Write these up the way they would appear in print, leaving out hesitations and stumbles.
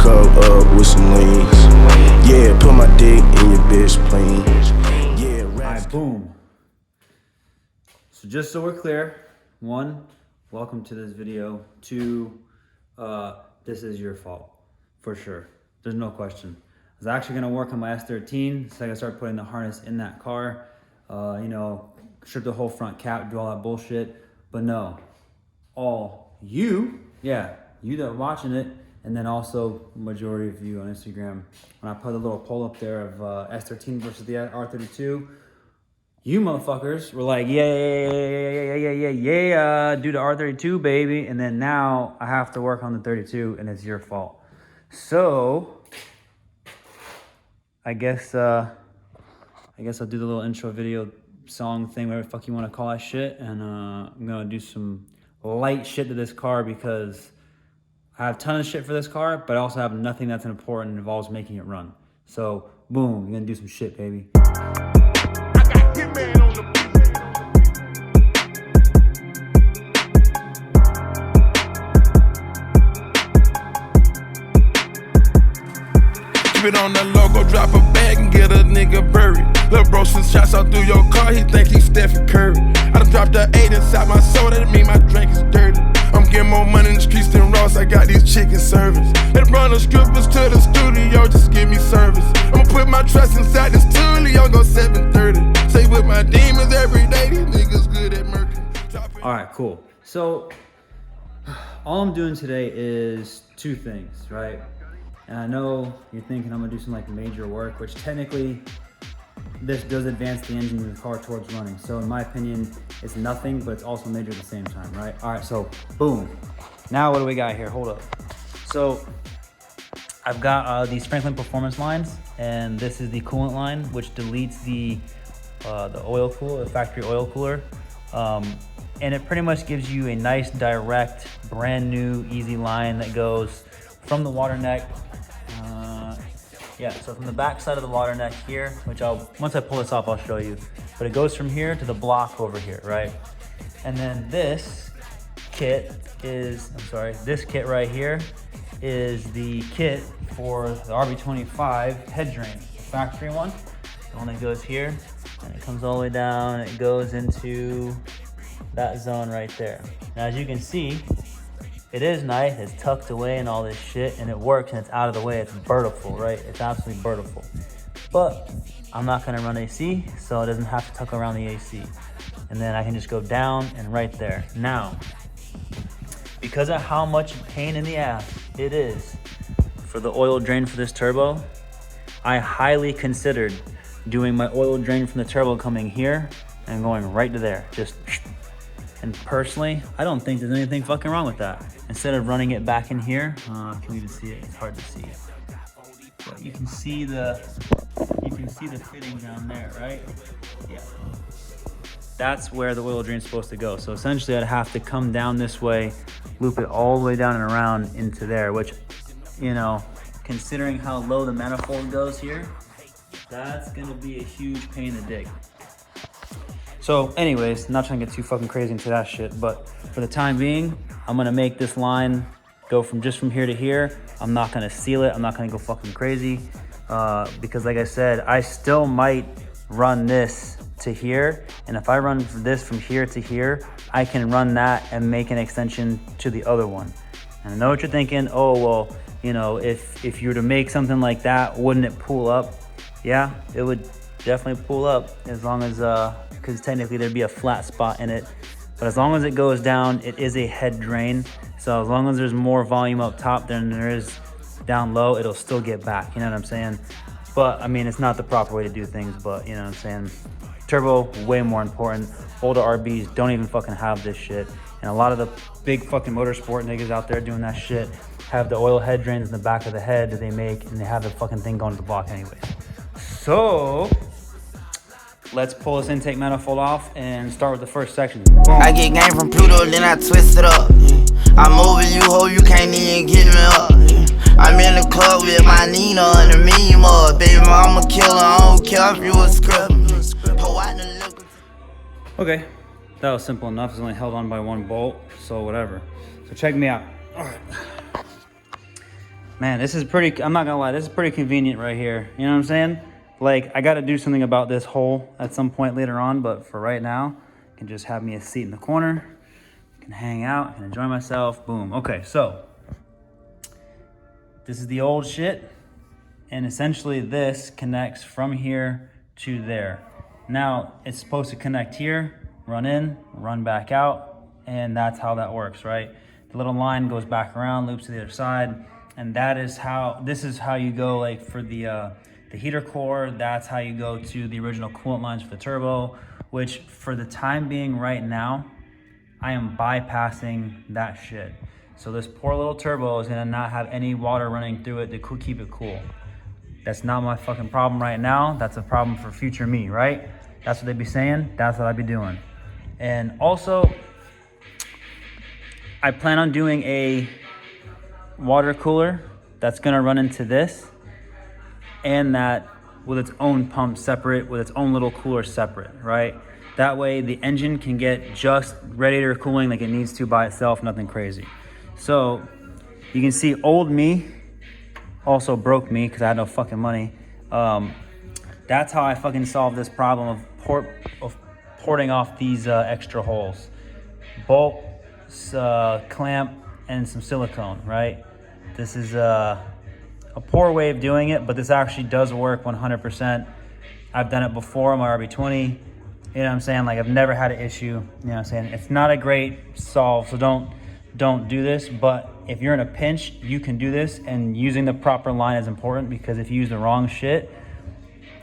cup up with some leans. Yeah, put my dick in your bitch, please. Yeah, Alright, boom. So just so we're clear, 1, welcome to this video. 2, this is your fault, for sure. There's no question. I was actually gonna work on my S13, so I gotta start putting the harness in that car. You know, strip the whole front cap, do all that bullshit. But no, all you that are watching it, and then also majority of you on Instagram, when I put a little poll up there of S13 versus the R32, you motherfuckers were like, yeah, do the R32, baby. And then now I have to work on the 32, and it's your fault. So I guess I'll do the little intro video song thing, whatever the fuck you want to call that shit. And I'm gonna do some light shit to this car because I have a ton of shit for this car, but I also have nothing that's important and involves making it run. So boom, we're gonna do some shit, baby. Keep it on the logo, drop a bag and get a nigga buried. Lil' bro, since shots out through your car, he think he's Stephen Curry. I done dropped the 8 inside my soul, that mean my drink is dirty. I'm getting more money in the streets than Ross, I got these chicken servers. They run the strippers to the studio, just give me service. I'ma put my trust inside this Tulio, go 730. Say with my demons every day, these niggas good at murking. Alright, cool. So, all I'm doing today is 2 things, right? And I know you're thinking I'm gonna do some like major work, which technically this does advance the engine of the car towards running. So in my opinion, it's nothing, but it's also major at the same time, right? All right, so boom. Now what do we got here? Hold up. So I've got these Franklin performance lines, and this is the coolant line, which deletes the oil cooler, the factory oil cooler. And it pretty much gives you a nice, direct, brand new, easy line that goes from the water neck. So from the back side of the water neck here, which once I pull this off, I'll show you. But it goes from here to the block over here, right? And then this kit right here is the kit for the RB25 head drain, the factory one. The one that goes here, and it comes all the way down, and it goes into that zone right there. Now, as you can see, it is nice, it's tucked away and all this shit, and it works, and it's out of the way. It's birdiful, right? It's absolutely birdiful. But I'm not gonna run AC, so it doesn't have to tuck around the AC. And then I can just go down and right there. Now, because of how much pain in the ass it is for the oil drain for this turbo, I highly considered doing my oil drain from the turbo coming here and going right to there, and personally, I don't think there's anything fucking wrong with that. Instead of running it back in here, can we even see it? It's hard to see. But you can see the fitting down there, right? Yeah. That's where the oil drain's supposed to go. So essentially, I'd have to come down this way, loop it all the way down and around into there, which, you know, considering how low the manifold goes here, that's gonna be a huge pain in the dick. So anyways, not trying to get too fucking crazy into that shit, but for the time being, I'm gonna make this line go from here to here. I'm not gonna seal it. I'm not gonna go fucking crazy because like I said, I still might run this to here. And if I run this from here to here, I can run that and make an extension to the other one. And I know what you're thinking. Oh, well, you know, if you were to make something like that, wouldn't it pull up? Yeah, it would definitely pull up as long as, because technically there'd be a flat spot in it. But as long as it goes down, it is a head drain. So as long as there's more volume up top than there is down low, it'll still get back, you know what I'm saying? But I mean, it's not the proper way to do things, but you know what I'm saying? Turbo, way more important. Older RBs don't even fucking have this shit. And a lot of the big fucking motorsport niggas out there doing that shit have the oil head drains in the back of the head that they make, and they have the fucking thing going to the block anyways. So let's pull this intake manifold off and start with the first section. Boom. I get game from Pluto, then I twist it up. I'm over you, ho, you can't even get me up. I'm in the club with my Nina and the meme up. Baby, I'm a killer, I don't care if you a scrub. Okay, that was simple enough. It's only held on by one bolt, so whatever. So check me out. All right. Man, this is pretty, I'm not gonna lie, this is pretty convenient right here. You know what I'm saying? Like, I gotta do something about this hole at some point later on, but for right now, I can just have me a seat in the corner, I can hang out, I can enjoy myself, boom. Okay, so, this is the old shit, and essentially this connects from here to there. Now, it's supposed to connect here, run in, run back out, and that's how that works, right? The little line goes back around, loops to the other side, and that is how, this is how you go like for the heater core, that's how you go to the original coolant lines for the turbo, which for the time being right now, I am bypassing that shit. So this poor little turbo is gonna not have any water running through it to keep it cool. That's not my fucking problem right now. That's a problem for future me, right? That's what they be saying, that's what I be doing. And also, I plan on doing a water cooler that's gonna run into this, and that with its own pump separate, with its own little cooler separate, right? That way the engine can get just radiator cooling like it needs to by itself, nothing crazy. So you can see old me also broke me because I had no fucking money. That's how I fucking solved this problem of porting off these extra holes. Bolt, clamp, and some silicone, right? This is a poor way of doing it, but this actually does work 100%. I've done it before on my RB20. You know what I'm saying? Like, I've never had an issue. You know what I'm saying? It's not a great solve, so don't do this. But if you're in a pinch, you can do this, and using the proper line is important, because if you use the wrong shit,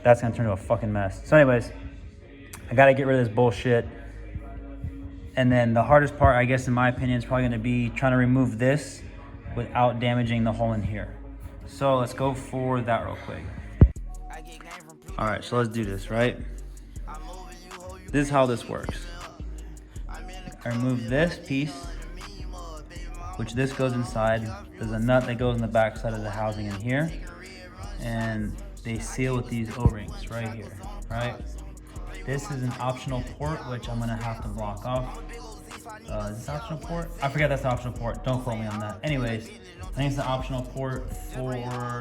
that's gonna turn into a fucking mess. So anyways, I gotta get rid of this bullshit. And then the hardest part, I guess in my opinion, is probably gonna be trying to remove this without damaging the hole in here. So let's go for that real quick. All right, so let's do this, right? This is how this works. I remove this piece, which this goes inside. There's a nut that goes in the back side of the housing in here, and they seal with these O-rings right here, right? This is an optional port, which I'm gonna have to block off. Is this optional port? I forget that's the optional port. Don't quote me on that. Anyways, I think it's the optional port for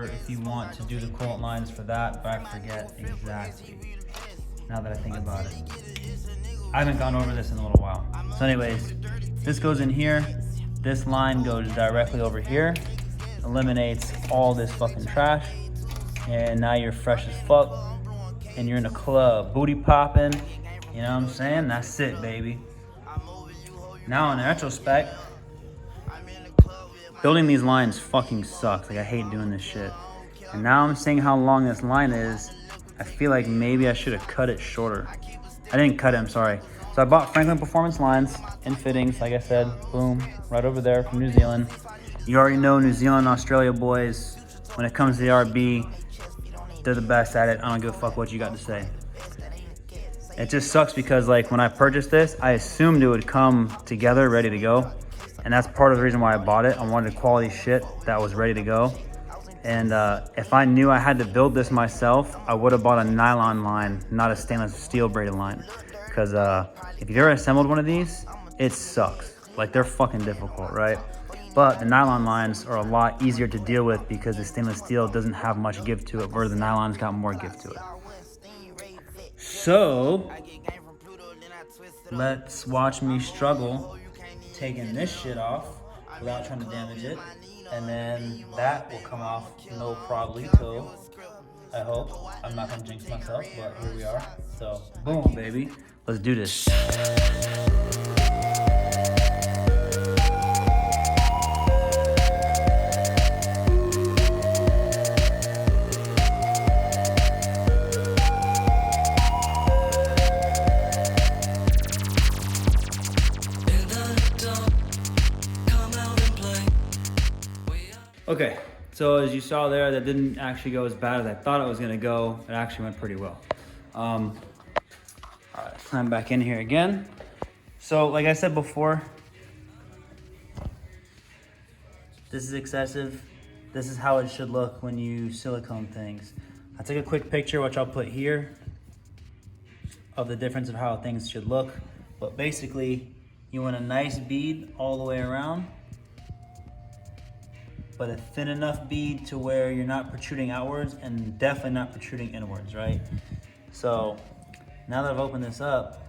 if you want to do the coolant lines for that, but I forget exactly now that I think about it. I haven't gone over this in a little while. So anyways, this goes in here. This line goes directly over here, eliminates all this fucking trash, and now you're fresh as fuck, and you're in a club, booty popping, you know what I'm saying? That's it, baby. Now in retrospect, building these lines fucking sucks. Like, I hate doing this shit. And now I'm seeing how long this line is. I feel like maybe I should have cut it shorter. I didn't cut it, I'm sorry. So I bought Franklin Performance lines and fittings, like I said, boom, right over there from New Zealand. You already know New Zealand, Australia boys, when it comes to the RB, they're the best at it. I don't give a fuck what you got to say. It just sucks because, like, when I purchased this, I assumed it would come together ready to go. And that's part of the reason why I bought it. I wanted quality shit that was ready to go. And if I knew I had to build this myself, I would have bought a nylon line, not a stainless steel braided line. Because if you've ever assembled one of these, it sucks. Like, they're fucking difficult, right? But the nylon lines are a lot easier to deal with because the stainless steel doesn't have much give to it, where the nylon's got more give to it. So, let's watch me struggle taking this shit off without trying to damage it. And then that will come off no problemo, I hope. I'm not gonna jinx myself, but here we are. So, boom, baby. Let's do this. Okay, so as you saw there, that didn't actually go as bad as I thought it was gonna go. It actually went pretty well. All right, climb back in here again. So like I said before, this is excessive. This is how it should look when you silicone things. I took a quick picture, which I'll put here, of the difference of how things should look. But basically, you want a nice bead all the way around. but a thin enough bead to where you're not protruding outwards and definitely not protruding inwards, right? So now that I've opened this up,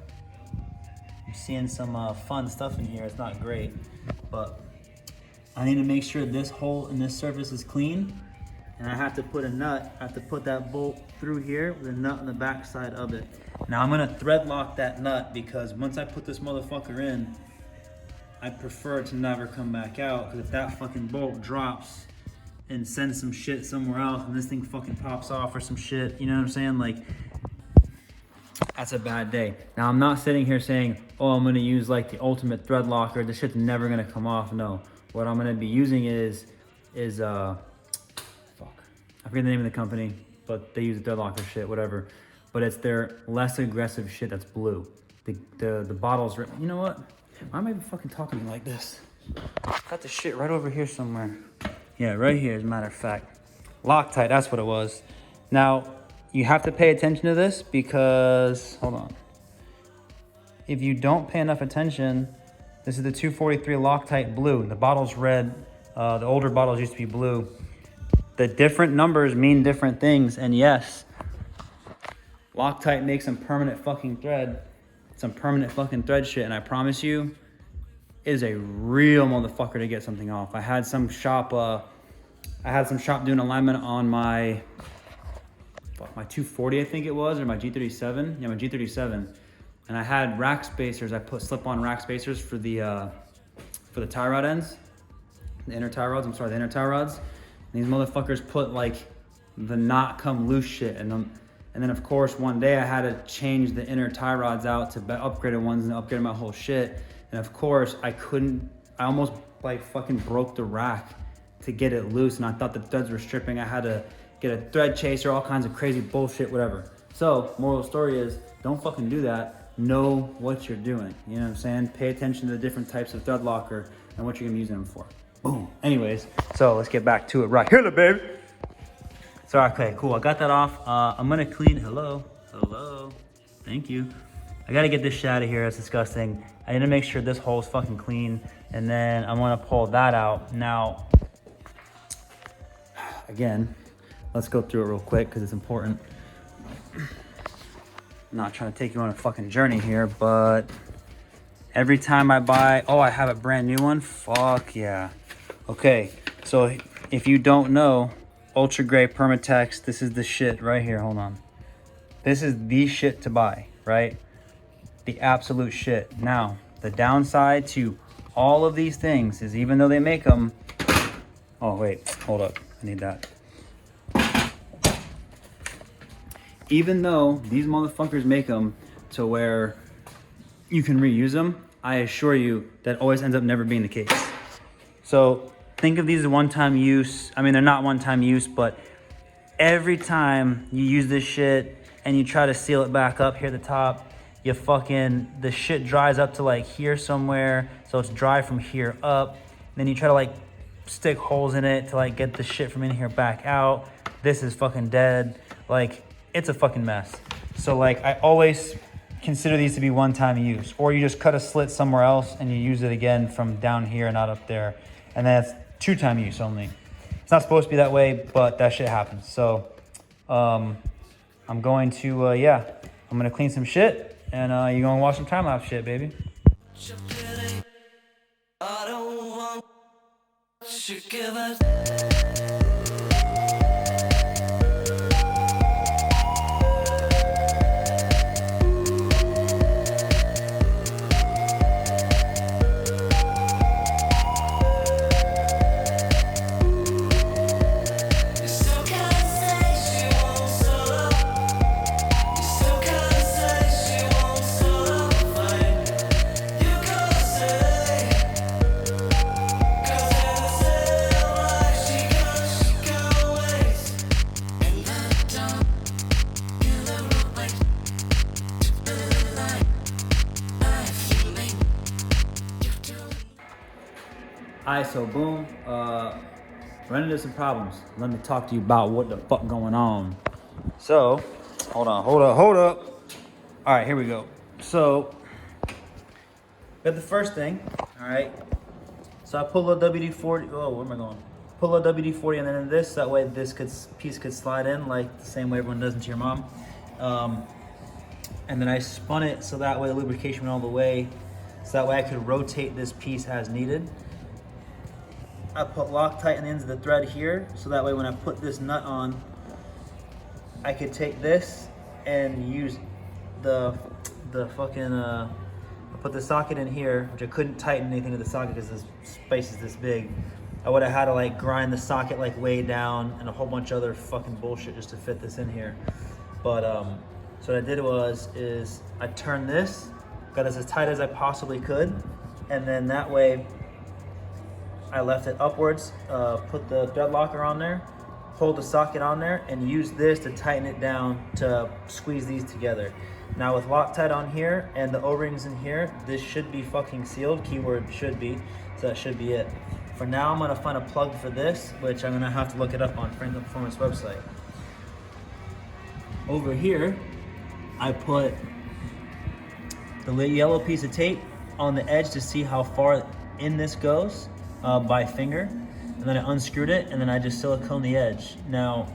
I'm seeing some fun stuff in here. It's not great, but I need to make sure this hole in this surface is clean, and I have to put a nut. I have to put that bolt through here with a nut on the back side of it. Now I'm gonna thread lock that nut because once I put this motherfucker in, I prefer it to never come back out, because if that fucking bolt drops and sends some shit somewhere else and this thing fucking pops off or some shit, you know what I'm saying? Like, that's a bad day. Now I'm not sitting here saying, oh, I'm gonna use like the ultimate thread locker, this shit's never gonna come off. No, what I'm gonna be using is fuck, I forget the name of the company, but they use the thread locker shit, whatever. But it's their less aggressive shit that's blue. The bottle's, you know what? Why am I even fucking talking to me like this? Got the shit right over here somewhere. Yeah, right here, as a matter of fact. Loctite, that's what it was. Now, you have to pay attention to this because, hold on. If you don't pay enough attention, this is the 243 Loctite blue. The bottle's red. The older bottles used to be blue. The different numbers mean different things, and yes, Loctite makes some permanent fucking thread. Some permanent fucking thread shit, and I promise you, it is a real motherfucker to get something off. I had some shop doing alignment on my 240, I think it was, or my G37. Yeah, my G37. And I had rack spacers. I put slip-on rack spacers for the tie rod ends, the inner tie rods. The inner tie rods. And these motherfuckers put like the not come loose shit, and then of course one day I had to change the inner tie rods out to upgraded ones and upgraded my whole shit. And of course I almost like fucking broke the rack to get it loose, and I thought the threads were stripping. I had to get a thread chaser, all kinds of crazy bullshit, whatever. So moral of the story is, don't fucking do that. Know what you're doing. You know what I'm saying? Pay attention to the different types of thread locker and what you're gonna use them for. Boom. Anyways, so let's get back to it right here, baby. So, okay, cool, I got that off. I'm gonna clean, hello, thank you. I gotta get this shit out of here, it's disgusting. I need to make sure this hole's fucking clean, and then I'm gonna pull that out. Now, again, let's go through it real quick, because it's important. I'm not trying to take you on a fucking journey here, but every time I buy, oh, I have a brand new one, fuck yeah. Okay, so if you don't know, Ultra Gray Permatex, this is the shit right here, hold on. This is the shit to buy, right? The absolute shit. Now, the downside to all of these things is, even though they make them, oh wait, hold up, I need that. Even though these motherfuckers make them to where you can reuse them, I assure you that always ends up never being the case. So think of these as one-time use. I mean, they're not one-time use, but every time you use this shit and you try to seal it back up here at the top, the shit dries up to like here somewhere, so it's dry from here up. Then you try to like stick holes in it to like get the shit from in here back out. This is fucking dead. Like, it's a fucking mess. So like, I always consider these to be one-time use, or you just cut a slit somewhere else and you use it again from down here and not up there. And then it's two-time use only. It's not supposed to be that way, but that shit happens. So I'm going to, I'm gonna clean some shit, and you're gonna watch some time-lapse shit, baby. I don't want you give it. Alright, so boom, running into some problems. Let me talk to you about what the fuck going on. So, hold up. Alright, here we go. So, got the first thing, alright. So I pull a WD-40, oh, where am I going? pull a WD-40 and then in this, that way this piece could slide in like the same way everyone does into your mom. And then I spun it so that way the lubrication went all the way, so that way I could rotate this piece as needed. I put Loctite in the ends of the thread here, so that way when I put this nut on, I could take this and use the fucking, I put the socket in here, which I couldn't tighten anything to the socket because this space is this big. I would have had to like grind the socket like way down and a whole bunch of other fucking bullshit just to fit this in here. But so what I did is I turned this, got as tight as I possibly could, and then that way I left it upwards, put the thread locker on there, hold the socket on there, and use this to tighten it down to squeeze these together. Now with Loctite on here and the O-rings in here, this should be fucking sealed, keyword should be, so that should be it. For now, I'm gonna find a plug for this, which I'm gonna have to look it up on Franklin Performance website. Over here, I put the yellow piece of tape on the edge to see how far in this goes by finger. And then I unscrewed it and then I just silicone the edge. Now,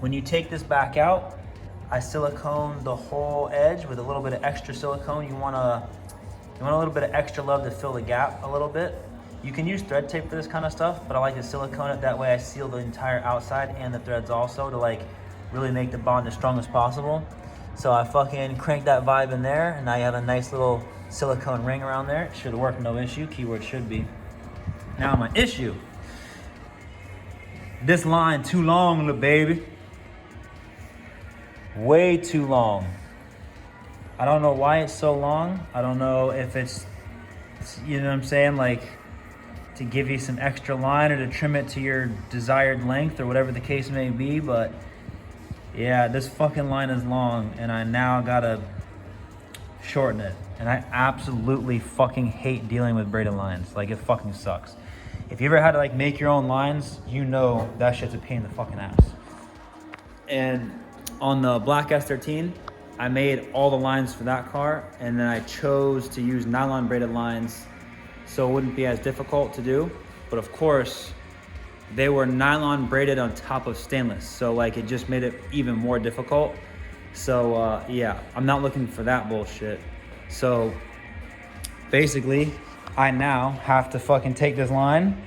when you take this back out, I silicone the whole edge with a little bit of extra silicone. You want a little bit of extra love to fill the gap a little bit. You can use thread tape for this kind of stuff, but I like to silicone it. That way I seal the entire outside and the threads also to like really make the bond as strong as possible. So I fucking crank that vibe in there, and now you have a nice little silicone ring around there. It should work, no issue. Keyword should be. Now my issue. This line too long, little baby. Way too long. I don't know why it's so long. I don't know if it's, you know what I'm saying, like to give you some extra line or to trim it to your desired length or whatever the case may be, but yeah, this fucking line is long and I now gotta shorten it. And I absolutely fucking hate dealing with braided lines. Like, it fucking sucks. If you ever had to like make your own lines, you know that shit's a pain in the fucking ass. And on the black S13, I made all the lines for that car, and then I chose to use nylon braided lines so it wouldn't be as difficult to do. But of course, they were nylon braided on top of stainless, so like it just made it even more difficult. So yeah, I'm not looking for that bullshit. So basically, I now have to fucking take this line,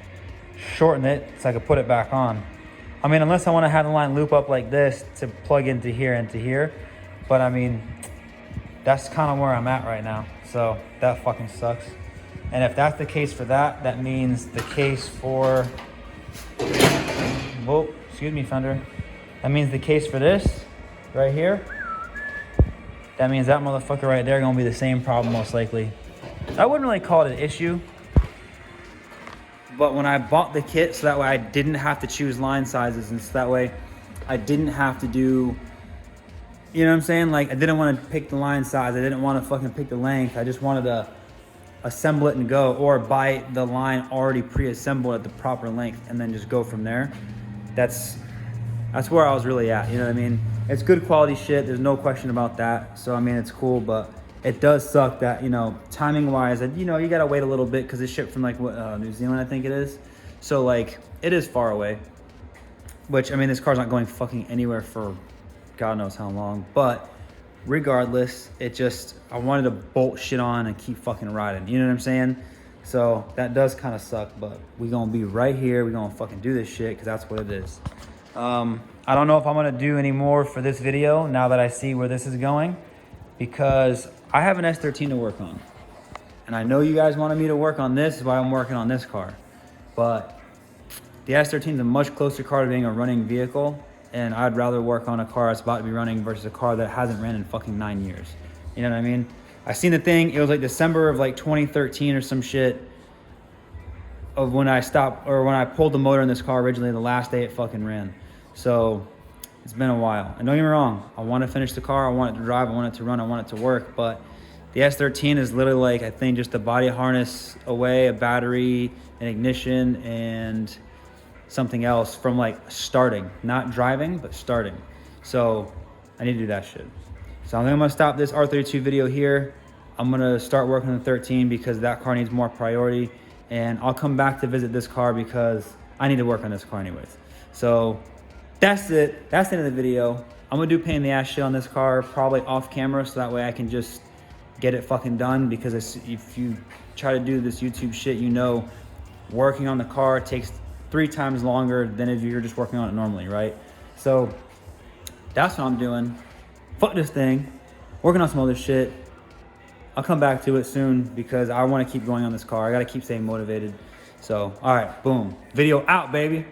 shorten it so I can put it back on. I mean, unless I want to have the line loop up like this to plug into here. But I mean, that's kind of where I'm at right now. So that fucking sucks. And if that's the case for that, that means the case for, whoa, excuse me, fender. That means the case for this right here. That means that motherfucker right there gonna be the same problem most likely. I wouldn't really call it an issue, but when I bought the kit, so that way I didn't have to choose line sizes, and so that way I didn't have to do, you know what I'm saying? Like, I didn't want to pick the line size. I didn't want to fucking pick the length. I just wanted to assemble it and go, or buy the line already pre-assembled at the proper length and then just go from there. That's where I was really at, you know what I mean? It's good quality shit, there's no question about that. So I mean, it's cool, but it does suck that, you know, timing wise, you know, you gotta wait a little bit because it's shipped from like New Zealand, I think it is. So like, it is far away, which I mean, this car's not going fucking anywhere for God knows how long, but regardless, it just, I wanted to bolt shit on and keep fucking riding, you know what I'm saying? So that does kind of suck, but we gonna be right here. We gonna fucking do this shit because that's what it is. I don't know if I'm gonna do any more for this video now that I see where this is going, because I have an S13 to work on. And I know you guys wanted me to work on this, is why I'm working on this car. But the S13 is a much closer car to being a running vehicle, and I'd rather work on a car that's about to be running versus a car that hasn't ran in fucking 9 years. You know what I mean? I seen the thing, it was like December of like 2013 or some shit, of when I stopped, or when I pulled the motor in this car originally, the last day it fucking ran. So it's been a while. And don't get me wrong, I want to finish the car, I want it to drive, I want it to run, I want it to work, but the S13 is literally like, I think just a body harness away, a battery, an ignition, and something else from like starting, not driving, but starting. So I need to do that shit. So I think I'm gonna stop this R32 video here. I'm gonna start working on the 13 because that car needs more priority, and I'll come back to visit this car because I need to work on this car anyways. So that's it. That's the end of the video. I'm gonna do pain in the ass shit on this car, probably off camera, so that way I can just get it fucking done, because if you try to do this YouTube shit, you know working on the car takes 3 times longer than if you're just working on it normally, right? So that's what I'm doing. Fuck this thing. Working on some other shit. I'll come back to it soon because I want to keep going on this car. I got to keep staying motivated. So, all right, boom. Video out, baby.